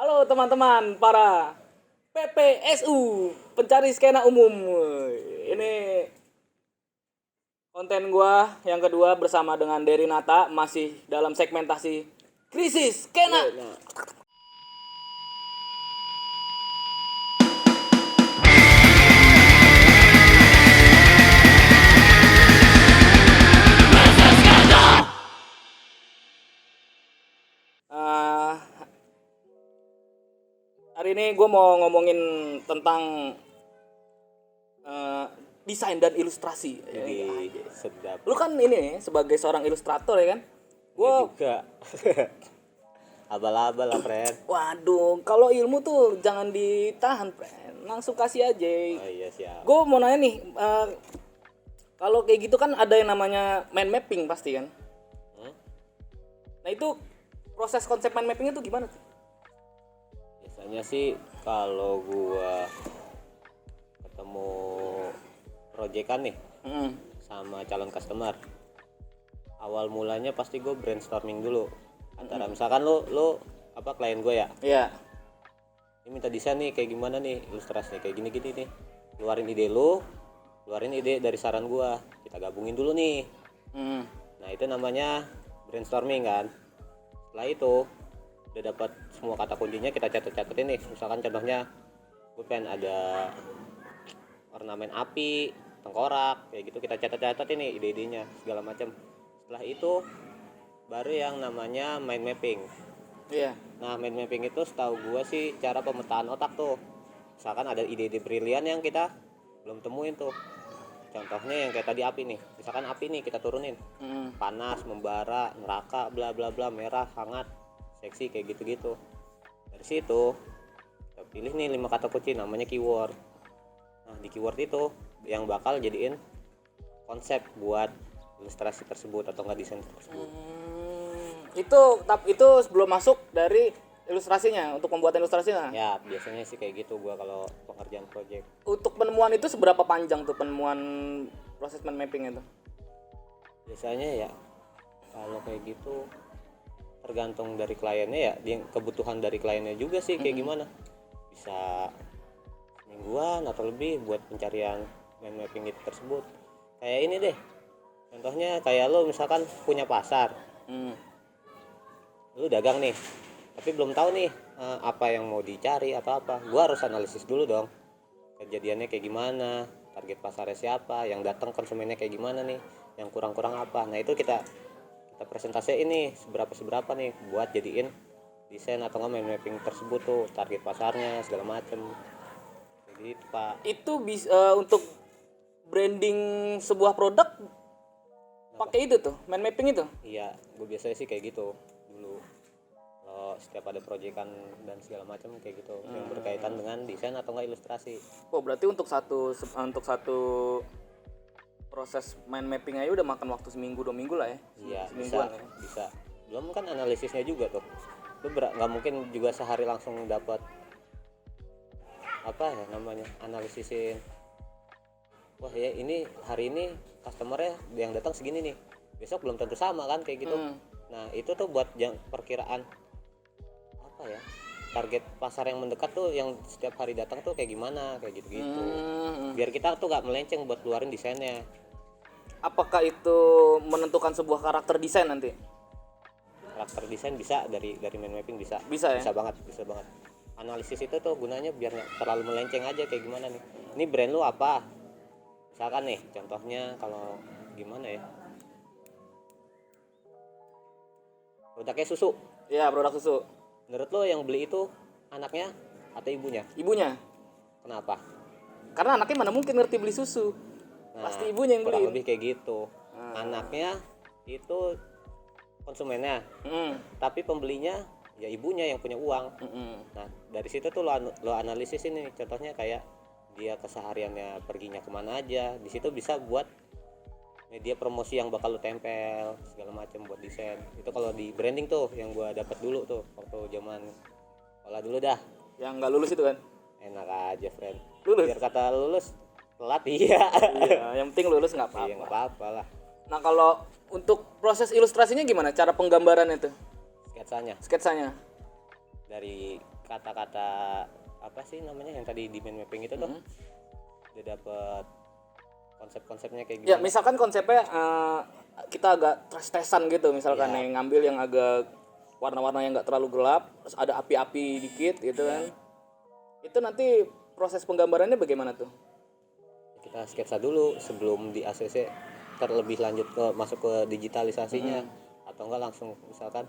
Halo teman-teman para PPSU, pencari skena umum. Ini konten gua yang kedua bersama dengan Dery Nata, masih dalam segmentasi krisis skena. Hari ini gue mau ngomongin tentang desain dan ilustrasi. Jadi sedap. Lu kan ini sebagai seorang ilustrator ya kan? Gue juga. Abal-abal lah, friend. Waduh, kalau ilmu tuh jangan ditahan, friend. Langsung kasih aja. Oh iya, siap. Gue mau nanya nih, kalau kayak gitu kan ada yang namanya mind mapping pasti kan? Nah itu proses konsep mind mappingnya tuh gimana tuh? Biasanya sih kalau gua ketemu proyekan nih sama calon customer, awal mulanya pasti gue brainstorming dulu. Antara misalkan lu apa klien gue ya, Iya. ini minta desain nih kayak gimana nih, ilustrasinya kayak gini-gini nih. Keluarin ide lu, keluarin ide dari saran gua, kita gabungin dulu nih. Nah itu namanya brainstorming kan. Setelah itu udah dapat semua kata kuncinya, kita catat-catatin nih. Misalkan contohnya gue pengen ada ornamen api, tengkorak, kayak gitu, kita catat-catat ini ide-idenya segala macam. Setelah itu baru yang namanya mind mapping. Iya. Nah mind mapping itu setahu gue sih cara pemetaan otak tuh. Misalkan ada ide-ide brilian yang kita belum temuin tuh. Contohnya yang kayak tadi api nih. Misalkan api nih kita turunin. Panas, membara, neraka, bla bla bla, merah, hangat, seksi, kayak gitu-gitu. Dari situ kita pilih nih 5 kata kunci namanya keyword. Nah di keyword itu yang bakal jadiin konsep buat ilustrasi tersebut atau enggak desain tersebut. Itu sebelum masuk dari ilustrasinya, untuk pembuatan ilustrasinya. Ya biasanya sih kayak gitu gua kalau pengerjaan project. Untuk penemuan itu seberapa panjang tuh penemuan proses mind mapping itu? Biasanya ya kalau kayak gitu tergantung dari kliennya ya, kebutuhan dari kliennya juga sih kayak gimana. Bisa mingguan atau lebih buat pencarian mind mapping itu tersebut. Kayak ini deh, contohnya kayak lo misalkan punya pasar, lo dagang nih tapi belum tahu nih apa yang mau dicari atau apa. Gua harus analisis dulu dong, kejadiannya kayak gimana, target pasarnya siapa, yang datang konsumennya kayak gimana nih, yang kurang-kurang apa. Nah itu kita presentasiin ini seberapa nih buat jadiin desain atau nggak mind mapping tersebut tuh, target pasarnya segala macem. Jadi itu Pak. Itu bisa untuk branding sebuah produk pakai itu tuh, mind mapping itu. Iya, gue biasanya sih kayak gitu dulu. Kalau setiap ada proyekan dan segala macam kayak gitu yang berkaitan dengan desain atau nggak ilustrasi. Oh, berarti untuk satu proses mind mapping aja udah makan waktu seminggu 2 minggu lah ya. Iya, Semingguan bisa. Belum kan analisisnya juga tuh. Lu nggak mungkin juga sehari langsung dapat apa ya namanya, analisisin. Wah ya ini hari ini customernya yang datang segini nih, besok belum tentu sama kan kayak gitu. Nah itu tuh buat perkiraan apa ya, target pasar yang mendekat tuh yang setiap hari datang tuh kayak gimana, kayak gitu-gitu. Biar kita tuh nggak melenceng buat keluarin desainnya. Apakah itu menentukan sebuah karakter desain nanti? Karakter desain bisa dari mind mapping bisa ya? Bisa banget. Analisis itu tuh gunanya biar nggak terlalu melenceng aja. Kayak gimana nih, ini brand lu apa, misalkan nih contohnya kalau gimana ya, produknya susu. Iya, produk susu. Menurut lo yang beli itu anaknya atau ibunya? Ibunya. Kenapa? Karena anaknya mana mungkin ngerti beli susu. Pasti ibunya yang beli. Kurang lebih kayak gitu. Anaknya itu konsumennya, tapi pembelinya ya ibunya yang punya uang. Nah dari situ tuh lo analisis ini, contohnya kayak dia kesehariannya perginya kemana aja. Di situ bisa buat media promosi yang bakal lo tempel segala macam buat desain. Itu kalau di branding tuh yang gua dapat dulu tuh waktu zaman sekolah dulu dah. Yang nggak lulus itu kan? Enak aja, friend. Lulus? Biar kata lulus telat. Iya, yang penting lulus nggak apa-apa. Iya, nggak apa-apa lah. Nah kalau untuk proses ilustrasinya gimana? Cara penggambarannya tuh? Sketsanya Sketsanya? dari kata-kata apa sih namanya yang tadi di mind mapping itu tuh dia dapat konsep-konsepnya kayak Ya gimana. misalkan konsepnya kita agak tes-tesan gitu misalkan Iya. nih, ngambil yang agak warna-warna yang nggak terlalu gelap, terus ada api-api dikit gitu kan. Itu nanti proses penggambarannya bagaimana tuh? Kita sketsa dulu sebelum di ACC, terlebih lanjut ke masuk ke digitalisasinya, atau enggak langsung misalkan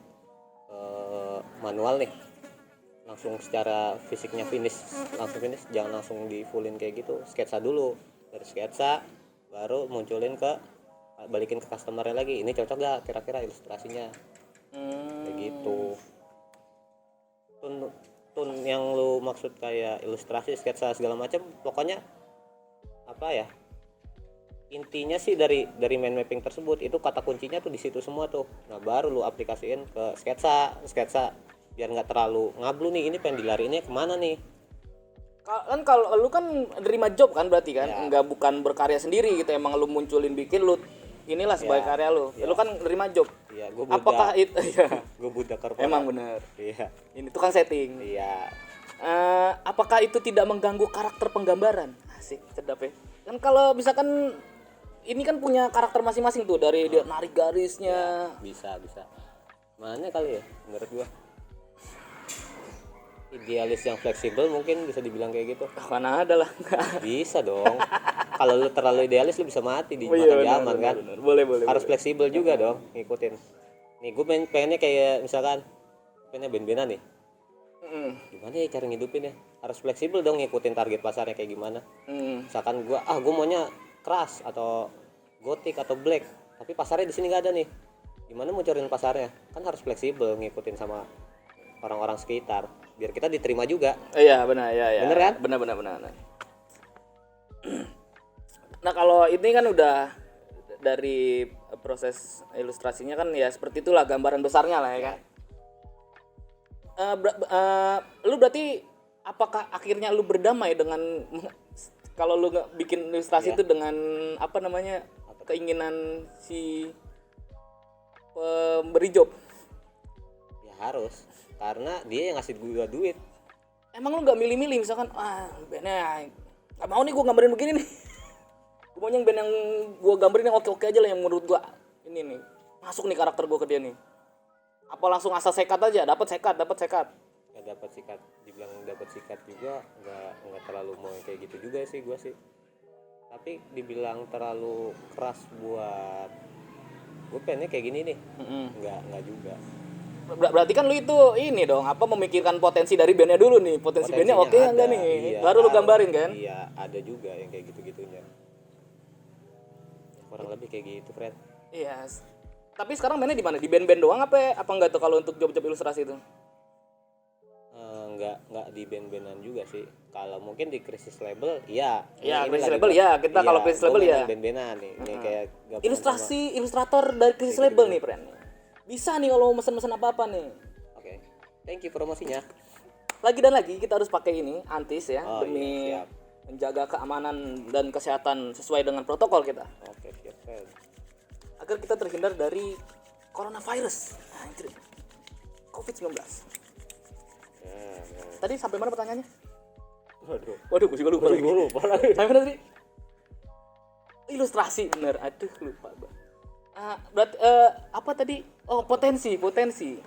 manual nih, langsung secara fisiknya langsung finish, jangan langsung di fullin kayak gitu. Sketsa dulu, dari sketsa baru balikin ke customer lagi, ini cocok gak kira-kira ilustrasinya, kayak gitu. Tun yang lu maksud kayak ilustrasi, sketsa segala macam, pokoknya apa ya, intinya sih dari mind mapping tersebut itu kata kuncinya tuh di situ semua tuh. Nah baru lu aplikasiin ke sketsa biar nggak terlalu ngablu nih, ini pengen dilariinnya kemana nih. Kan kalau lu kan nerima job kan berarti kan, Ya. nggak bukan berkarya sendiri gitu, emang lu munculin bikin lu inilah sebagai Ya. karya lu. Ya. Lu kan nerima job. Iya, gue budak. Apakah itu ya? Gue budak korporat. Emang bener. Iya. Ini tuh kan setting. Iya. Apakah itu tidak mengganggu karakter penggambaran? Asik, sedap ya. Kan kalau misalkan ini kan punya karakter masing-masing tuh, dari dia narik garisnya. Bisa. Mana kali ya menurut gua. Idealis yang fleksibel mungkin bisa dibilang kayak gitu. Mana ada lah. Bisa dong. Kalau lu terlalu idealis lu bisa mati di Oh iya, makan zaman kan. benar. Boleh. Harus fleksibel juga dong ngikutin. Nih gue pengennya kayak misalkan pengennya band-bandan nih. Gimana ya cara ngidupin ya? Harus fleksibel dong ngikutin target pasarnya kayak gimana. Misalkan gue maunya keras atau gotik atau black, tapi pasarnya di sini nggak ada nih. Gimana mau cariin pasarnya? Kan harus fleksibel ngikutin sama orang-orang sekitar biar kita diterima juga. Iya benar ya. Bener kan? Benar. Nah kalau ini kan udah dari proses ilustrasinya kan ya seperti itulah gambaran besarnya lah ya kan. Lu berarti apakah akhirnya lu berdamai dengan kalau lu nggak bikin ilustrasi itu dengan apa namanya keinginan si pemberi job? Ya harus, karena dia yang ngasih gue duit. Emang lu nggak milih-milih misalkan bandnya nggak mau nih gue gambarin begini nih, gue maunya yang band yang gue gambarin yang oke-oke aja lah, yang menurut gue ini nih masuk nih karakter gue ke dia nih. Apa langsung asal sekat aja, dapat sekat? Nggak dapat sikat, dibilang dapat sikat juga nggak terlalu mau kayak gitu juga sih gue sih. Tapi dibilang terlalu keras buat gue pengennya kayak gini nih, nggak juga. Berarti kan lu itu ini dong, apa memikirkan potensi dari bandnya dulu nih, potensi bandnya oke Potensinya enggak ada, nih, iya, baru lu gambarin kan? Iya, ada juga yang kayak gitu-gitunya. Kurang lebih kayak gitu, Fred. Iya. Tapi sekarang bandnya di mana? Di band-band doang apa enggak tuh kalau untuk job-job ilustrasi itu? Nggak di band-bandan juga sih. Kalau mungkin di krisis label, iya. Iya, Ini krisis lagi label ya. Kita kalau krisis label ya. Band-bandan nih, ini kayak gabungan Ilustrasi, ilustrator dari krisis label nih, friend. Bisa nih kalau mesen-mesen apa-apa nih. sama- Oke. Thank you promosinya. Lagi dan lagi kita harus pakai ini antis ya, Oh, demi iya, siap. menjaga keamanan dan kesehatan sesuai dengan protokol kita, Oke, siap, Fred. agar kita terhindar dari coronavirus. Anjir. COVID-19. Tadi sampai mana pertanyaannya? Waduh, gue juga lupa lagi. Sampai mana tadi? Ilustrasi, bener. Aduh, lupa gue. Berarti apa tadi? Oh, potensi. Potensi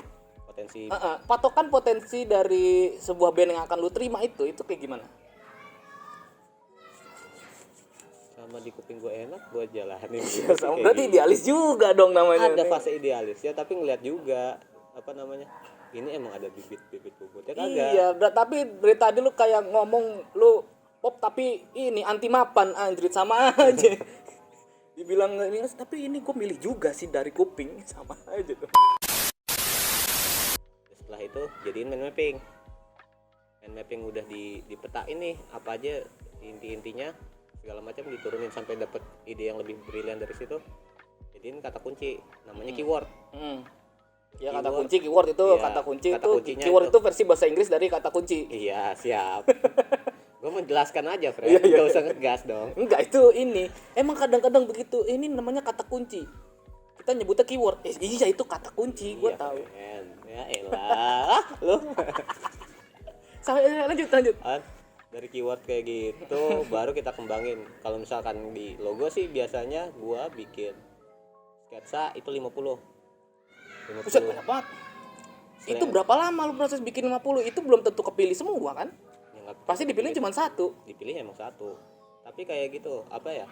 Patokan potensi dari sebuah band yang akan lu terima itu kayak gimana? sama di kuping gue enak, gue jalanin. Berarti idealis juga dong namanya. Ada nih. fase idealis ya, tapi ngeliat juga apa namanya, ini emang ada bibit bobotnya kagak. Iya, tapi dari tadi lu kayak ngomong lu pop tapi ini anti mapan, anjrit sama aja. Dibilang ini, tapi ini gue milih juga sih dari kuping, sama aja tuh. Setelah itu jadiin mind mapping udah dipetain nih apa aja intinya segala macam, diturunin sampai dapat ide yang lebih brilian dari situ. Jadiin kata kunci, namanya keyword. Ya kata kunci, keyword itu Iya, kata kunci kata itu kuncinya keyword itu. itu versi bahasa Inggris dari kata kunci. Iya, siap. Gue menjelaskan aja, Fred. Gak usah ngegas dong. Enggak, itu ini. Emang kadang-kadang begitu. Ini namanya kata kunci. Kita nyebutnya keyword. Iya, itu kata kunci, gue Iya, tahu. Fred. Ya elah. Lu. Lanjut. Kan dari keyword kayak gitu baru kita kembangin. Kalau misalkan di logo sih biasanya gua bikin sketsa itu 50. Buset, banyak banget. Itu berapa lama lu proses bikin 50? Itu belum tentu kepilih semua kan? Ya, nggak Pasti dipilih cuma satu. dipilih emang satu. Tapi kayak gitu, apa ya?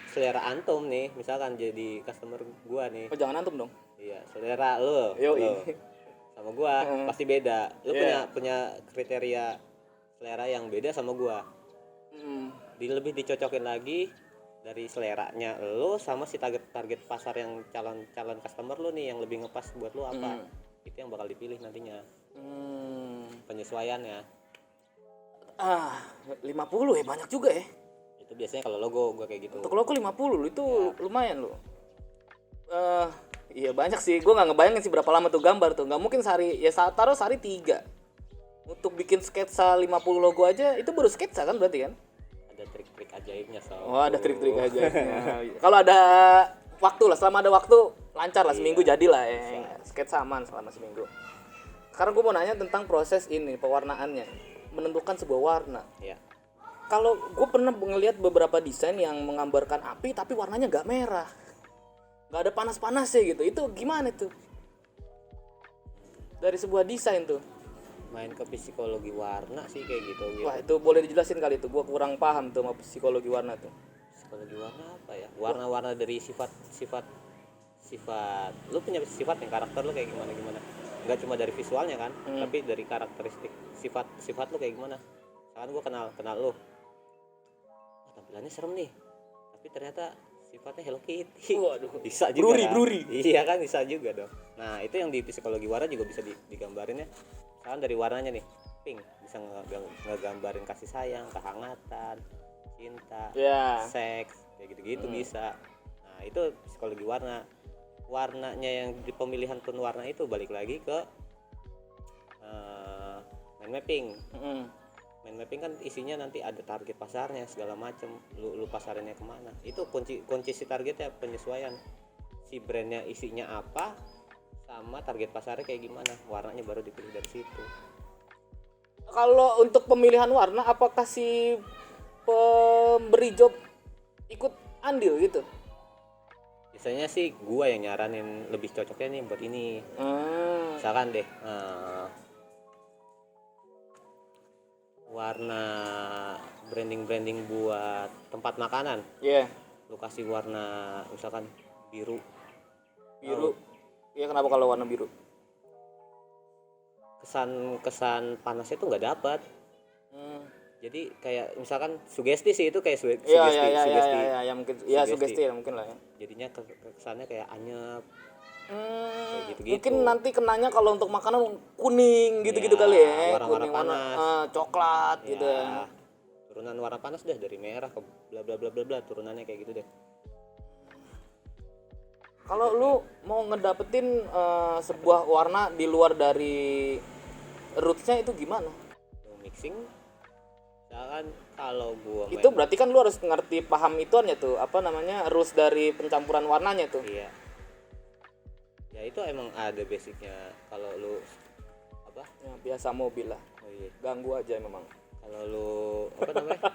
Selera antum nih, misalkan jadi customer gua nih. Oh, jangan antum dong. Iya, selera lo Yoi. sama gua pasti beda. Lu Yeah. punya kriteria selera yang beda sama gua. Hmm. Lebih dicocokin lagi dari seleranya lo sama si target pasar yang calon customer lo nih yang lebih ngepas buat lo apa. Itu yang bakal dipilih nantinya. Penyesuaiannya. 50 ya banyak juga ya. Itu biasanya kalau logo gua kayak gitu. Untuk logo 50 itu lumayan loh. Iya banyak sih. Gue nggak ngebayangin sih berapa lama tuh gambar tuh. Nggak mungkin sehari. Ya taruh sehari 3. Untuk bikin sketsa 50 logo aja itu baru sketsa kan berarti kan? Ada trik-trik ajaibnya Oh, ada trik-trik aja. Kalau ada waktu lah, selama ada waktu lancar lah, seminggu jadilah ya. Sketsa aman selama seminggu. Sekarang gue mau nanya tentang proses ini, pewarnaannya, menentukan sebuah warna. Iya. Kalau gue pernah ngelihat beberapa desain yang menggambarkan api tapi warnanya nggak merah, nggak ada panas-panasnya gitu. Itu gimana tuh? Dari sebuah desain tuh. Main ke psikologi warna sih kayak gitu. Wah, itu boleh dijelasin kali itu. Gue kurang paham tuh sama psikologi warna tuh. Psikologi warna apa ya? Warna-warna dari sifat lu punya sifat yang karakter lu kayak gimana nggak cuma dari visualnya kan, tapi dari karakteristik sifat lu kayak gimana. Misalkan gue kenal lu, tampilannya serem nih tapi ternyata sifatnya Hello Kitty. Waduh, bisa juga bruri. Iya kan, bisa juga dong. Nah itu yang di psikologi warna juga bisa digambarin ya. Misalkan dari warnanya nih pink, bisa ngegambarin kasih sayang, kehangatan, cinta, seks, kayak gitu-gitu bisa. Nah itu psikologi warna. Warnanya yang di pemilihan tone warna itu balik lagi ke mind mapping. Mind mapping kan isinya nanti ada target pasarnya segala macem, lu pasarinnya kemana. Itu kunci si targetnya, penyesuaian si brandnya isinya apa sama target pasarnya kayak gimana, warnanya baru dipilih dari situ. Kalau untuk pemilihan warna, apakah si pemberi job ikut andil gitu? Biasanya sih gua yang nyaranin lebih cocoknya nih buat ini. Misalkan deh warna branding buat tempat makanan. Iya. Lu kasih warna misalkan biru. Iya, kenapa kalau warna biru? Kesan panasnya tuh nggak dapat. Jadi kayak misalkan sugesti sih, itu kayak sugesti. Iya, mungkin ya sugesti ya mungkin lah ya. Jadinya kesannya kayak anyep. Kayak gitu-gitu. Mungkin nanti kenanya kalau untuk makanan kuning gitu-gitu kali ya. Warna-warna kuning, panas. Coklat gitu ya. Turunan warna panas deh, dari merah ke bla bla bla bla bla, turunannya kayak gitu deh. Kalau lu mau ngedapetin sebuah warna di luar dari rootsnya itu gimana? Mixing. Misalkan kalau gua Itu berarti kan lu harus ngerti paham ituannya tuh, apa namanya, roots dari pencampuran warnanya tuh. Iya. Ya itu emang ada basicnya. Kalau lu apa? Ya, biasa mobil lah. Oh iya. Ganggu aja memang. Kalau lu apa namanya?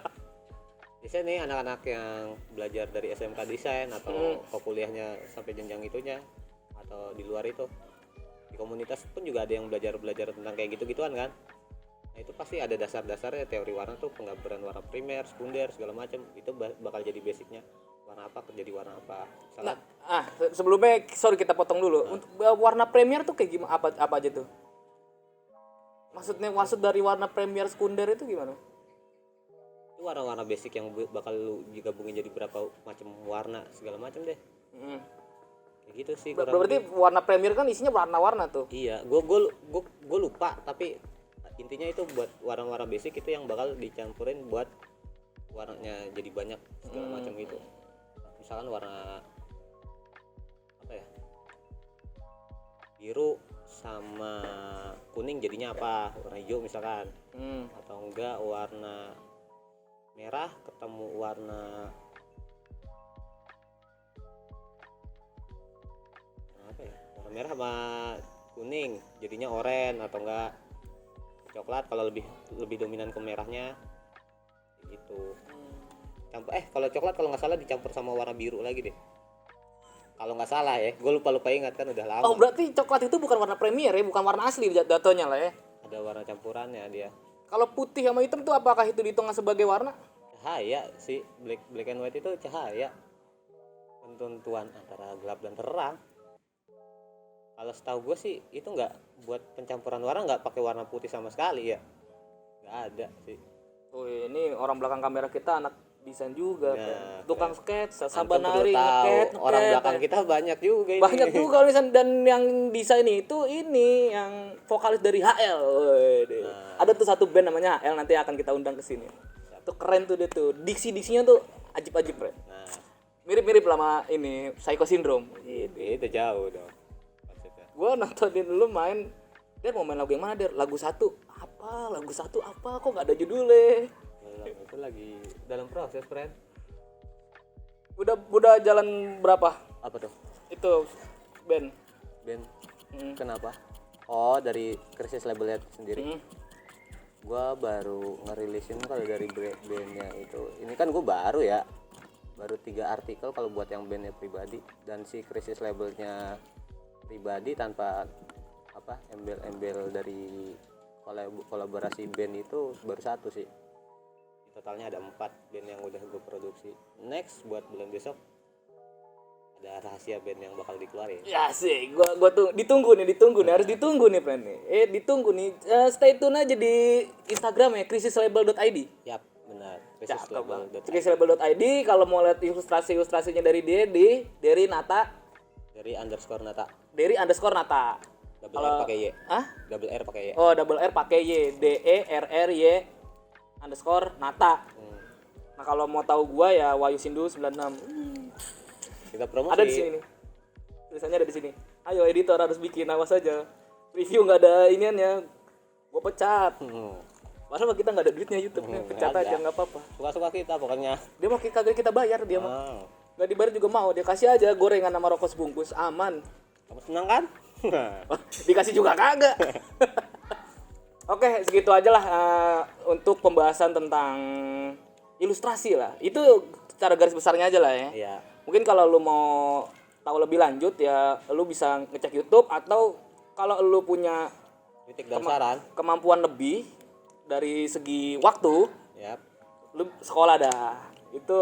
Biasanya nih anak-anak yang belajar dari SMK desain atau ke kuliahnya sampai jenjang itunya atau di luar itu, di komunitas pun juga ada yang belajar tentang kayak gitu-gituan kan. Nah itu pasti ada dasar-dasarnya teori warna tuh, penggambaran warna primer, sekunder, segala macam. Itu bakal jadi basicnya. Warna apa jadi warna apa. Nah, sebelumnya sorry kita potong dulu. Untuk warna premier tuh kayak gimana, apa aja tuh? Maksud dari warna premier sekunder itu gimana? Itu warna-warna basic yang bakal lu digabungin jadi berapa macam warna segala macam deh. Kayak gitu sih. Berarti warna premier kan isinya warna-warna tuh. Iya, gue lupa, tapi intinya itu buat warna-warna basic itu yang bakal dicampurin buat warnanya jadi banyak segala macam gitu. Misalkan warna apa ya, biru sama kuning jadinya apa, warna hijau misalkan. Atau enggak warna merah ketemu warna apa ya, warna merah sama kuning jadinya oranye, atau enggak coklat, kalau lebih dominan ke merahnya gitu. Kalau coklat kalau nggak salah dicampur sama warna biru lagi deh. Kalau nggak salah ya, gue lupa ingat kan udah lama. Oh berarti coklat itu bukan warna premier ya, bukan warna asli jatuhnya lah ya. Ada warna campurannya dia. Kalau putih sama hitam tuh apakah itu dihitung sebagai warna? Cahaya sih, black and white itu cahaya. Penentuan antara gelap dan terang. Kalau setahu gue sih itu nggak buat pencampuran warna, nggak pakai warna putih sama sekali ya. Nggak ada sih. Oh ini orang belakang kamera kita anak desain juga, Nah, tukang sketsa, Antum sabanari, perlu tahu, ngeket, orang belakang kita banyak juga ini. banyak juga kalau misalnya, dan yang desain itu ini yang vokalis dari HL. Wede. Ada tuh satu band namanya HL, nanti akan kita undang ke sini. Tuh keren tuh dia tuh, diksi-diksinya tuh ajib-ajib, Bre. Nah, Mirip-mirip sama ini Psycho Syndrome. itu jauh dong maksudnya. Gua nontonin dulu main, dia mau main lagu yang mana, dia lagu satu apa kok nggak ada judulnya. Belum, itu lagi dalam proses, friend. Udah jalan berapa Apa tuh? itu band? Kenapa? Oh, dari Krisis labelnya sendiri. Hmm. Gua baru ngerilisin kalau dari bandnya itu. Ini kan gue baru ya, baru 3 artikel kalau buat yang bandnya pribadi, dan si Krisis labelnya pribadi tanpa embel-embel dari kolaborasi band itu baru 1 sih. Totalnya ada 4 band yang udah gue produksi. Next buat bulan besok ada rahasia band yang bakal dikeluarin. Ya sih, gua tuh ditunggu nih, harus ditunggu nih, friend nih. Ditunggu nih. Stay tune aja di Instagram ya, crisislabel.id. Yap, benar. crisislabel.id. Kalau mau lihat ilustrasinya dari dia di Derry Nata. Dari underscore Nata. Double R pakai Y. Hah? Double R pakai Y. Oh, double R pakai Y. DERRY underscore Nata. Nah kalau mau tahu gua ya Wahyu Sindu 96. Kita promosi. Ada di sini nih. Tulisannya ada di sini. Ayo editor harus bikin, awas aja. Review nggak ada iniannya, gua pecat. Masa mah kita nggak ada duitnya YouTube nih, pecat aja nggak apa-apa. Suka-suka kita pokoknya. Dia mau kagak kita bayar dia mah. Nggak dibayar juga mau, dia kasih aja gorengan sama rokok sebungkus, aman. Kamu senang kan? Dikasih juga kagak. Oke, segitu aja lah untuk pembahasan tentang ilustrasi lah. Itu secara garis besarnya aja lah ya. Iya. Mungkin kalau lu mau tahu lebih lanjut ya lu bisa ngecek YouTube, atau kalau lu punya Kritik dan saran. kemampuan lebih dari segi waktu, Yap. lu sekolah dah. Itu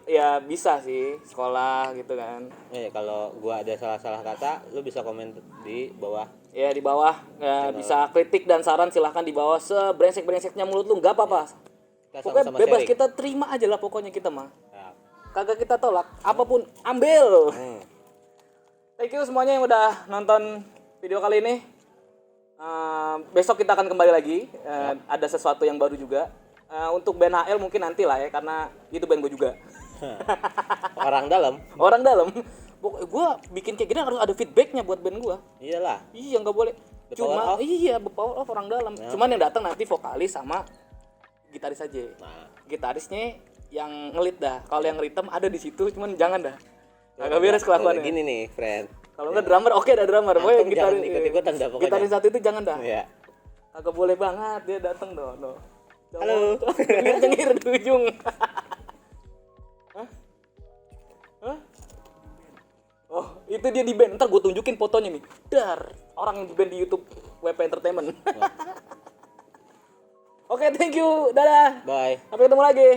ya bisa sih sekolah gitu kan. Kalau gua ada salah-salah kata, lu bisa komen di bawah. Ya di bawah ya, bisa kritik dan saran silahkan di bawah, sebrengsek-brengseknya mulut lu nggak apa-apa. Kita Pokoknya sama-sama bebas, sharing. kita terima aja lah pokoknya kita mah. Yap. Kagak kita tolak, apapun ambil. Thank you semuanya yang udah nonton video kali ini. Besok kita akan kembali lagi. Ada sesuatu yang baru juga. Untuk band HL mungkin nanti lah ya, karena itu band gue juga. Orang dalam. Gue bikin kayak gini harus ada feedbacknya buat band gue. Iyalah. Iya nggak boleh. The Cuma power of. iya power of orang dalam. Ya. Cuman yang datang nanti vokalis sama gitaris aja. Nah, Gitarisnya yang ngelit dah. Kalau yang ritem ada di situ, cuman jangan dah. Agak beres kelakuannya. Gini nih, friend. Kalau nggak drummer, oke ada drummer. Pokoknya Antum jangan ikut-ikutan dah pokoknya. gitaris satu itu jangan dah. Iya. Agak boleh banget dia datang dong. Halo. Cengir di ujung. Hah? Oh, itu dia di band. Ntar gue tunjukin fotonya nih. Dar, orang yang di band di YouTube WP Entertainment. Oke, thank you. Dadah. Bye. Sampai ketemu lagi.